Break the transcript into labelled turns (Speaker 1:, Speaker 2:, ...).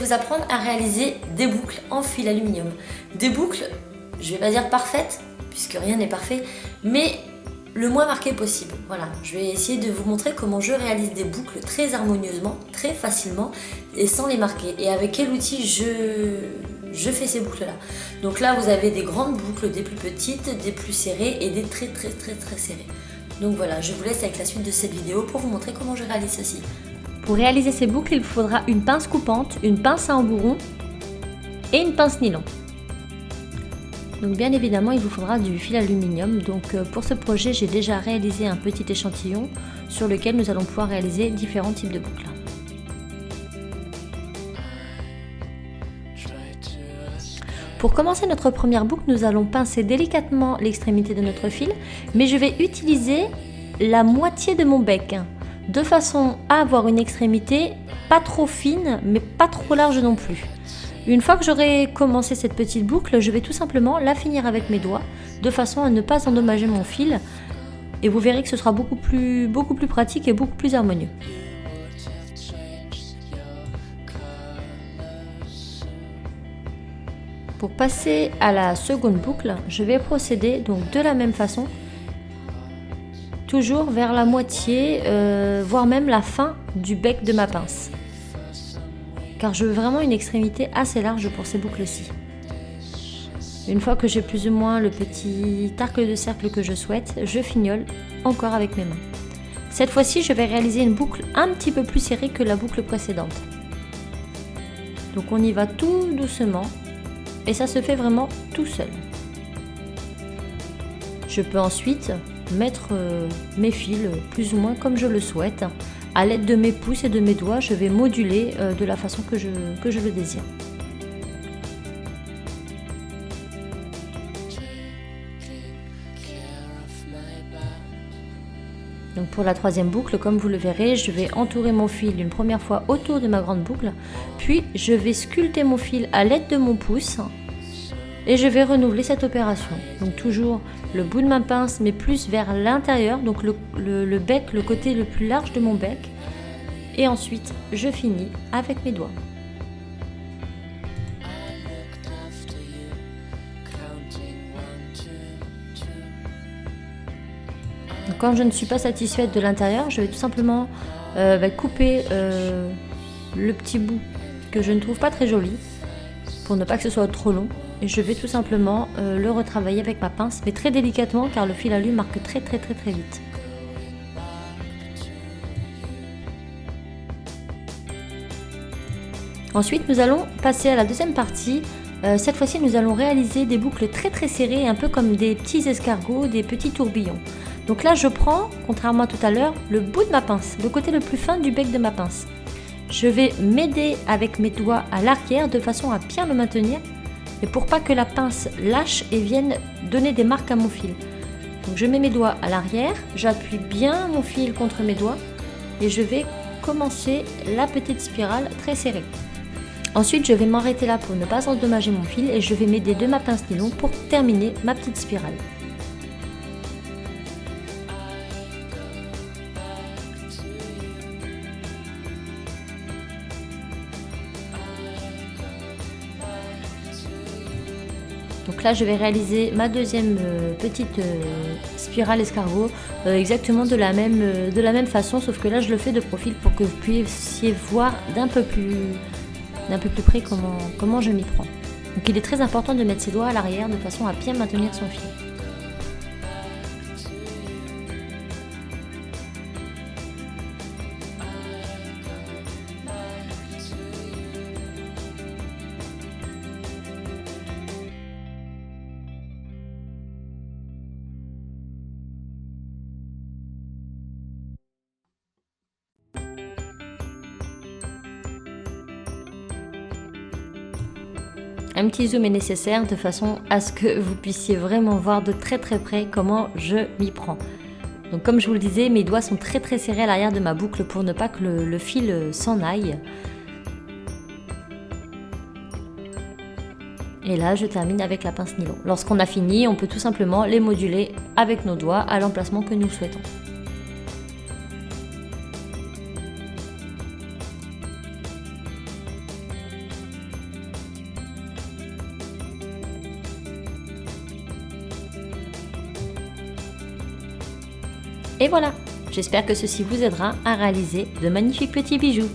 Speaker 1: vous apprendre à réaliser des boucles en fil aluminium. Des boucles, je vais pas dire parfaites, puisque rien n'est parfait, mais le moins marqué possible. Voilà, je vais essayer de vous montrer comment je réalise des boucles très harmonieusement, très facilement et sans les marquer. Et avec quel outil je fais ces boucles là. Donc là vous avez des grandes boucles, des plus petites, des plus serrées et des très serrées. Donc voilà, je vous laisse avec la suite de cette vidéo pour vous montrer comment je réalise ceci.
Speaker 2: Pour réaliser ces boucles, il vous faudra une pince coupante, une pince à embourron et une pince nylon. Donc bien évidemment il vous faudra du fil aluminium. Donc pour ce projet j'ai déjà réalisé un petit échantillon sur lequel nous allons pouvoir réaliser différents types de boucles. Pour commencer notre première boucle, nous allons pincer délicatement l'extrémité de notre fil, mais je vais utiliser la moitié de mon bec, de façon à avoir une extrémité pas trop fine, mais pas trop large non plus. Une fois que j'aurai commencé cette petite boucle, je vais tout simplement la finir avec mes doigts, de façon à ne pas endommager mon fil, et vous verrez que ce sera beaucoup plus pratique et beaucoup plus harmonieux. Pour passer à la seconde boucle, je vais procéder donc de la même façon, toujours vers la moitié, voire même la fin du bec de ma pince. Car je veux vraiment une extrémité assez large pour ces boucles-ci. Une fois que j'ai plus ou moins le petit arc de cercle que je souhaite, je fignole encore avec mes mains. Cette fois-ci, je vais réaliser une boucle un petit peu plus serrée que la boucle précédente. Donc on y va tout doucement. Et ça se fait vraiment tout seul. Je peux ensuite mettre mes fils plus ou moins comme je le souhaite. À l'aide de mes pouces et de mes doigts, je vais moduler de la façon que je le désire. Donc pour la troisième boucle, comme vous le verrez, je vais entourer mon fil une première fois autour de ma grande boucle, puis je vais sculpter mon fil à l'aide de mon pouce et je vais renouveler cette opération. Donc toujours le bout de ma pince mais plus vers l'intérieur, donc le bec, le côté le plus large de mon bec, et ensuite je finis avec mes doigts. Quand je ne suis pas satisfaite de l'intérieur, je vais tout simplement couper le petit bout que je ne trouve pas très joli pour ne pas que ce soit trop long, et je vais tout simplement le retravailler avec ma pince, mais très délicatement car le fil alu marque très vite. Ensuite nous allons passer à la deuxième partie. Cette fois-ci nous allons réaliser des boucles très serrées, un peu comme des petits escargots, des petits tourbillons. Donc là je prends, contrairement à tout à l'heure, le bout de ma pince, le côté le plus fin du bec de ma pince. Je vais m'aider avec mes doigts à l'arrière de façon à bien le maintenir, et pour pas que la pince lâche et vienne donner des marques à mon fil. Donc je mets mes doigts à l'arrière, j'appuie bien mon fil contre mes doigts et je vais commencer la petite spirale très serrée. Ensuite je vais m'arrêter là pour ne pas endommager mon fil et je vais m'aider de ma pince nylon pour terminer ma petite spirale. Donc là je vais réaliser ma deuxième petite spirale escargot exactement de la même façon, sauf que là je le fais de profil pour que vous puissiez voir d'un peu plus près comment je m'y prends. Donc il est très important de mettre ses doigts à l'arrière de façon à bien maintenir son fil. Un petit zoom est nécessaire de façon à ce que vous puissiez vraiment voir de très près comment je m'y prends. Donc comme je vous le disais, mes doigts sont très serrés à l'arrière de ma boucle pour ne pas que le fil s'en aille. Et là, je termine avec la pince nylon. Lorsqu'on a fini, on peut tout simplement les moduler avec nos doigts à l'emplacement que nous souhaitons. Et voilà, j'espère que ceci vous aidera à réaliser de magnifiques petits bijoux.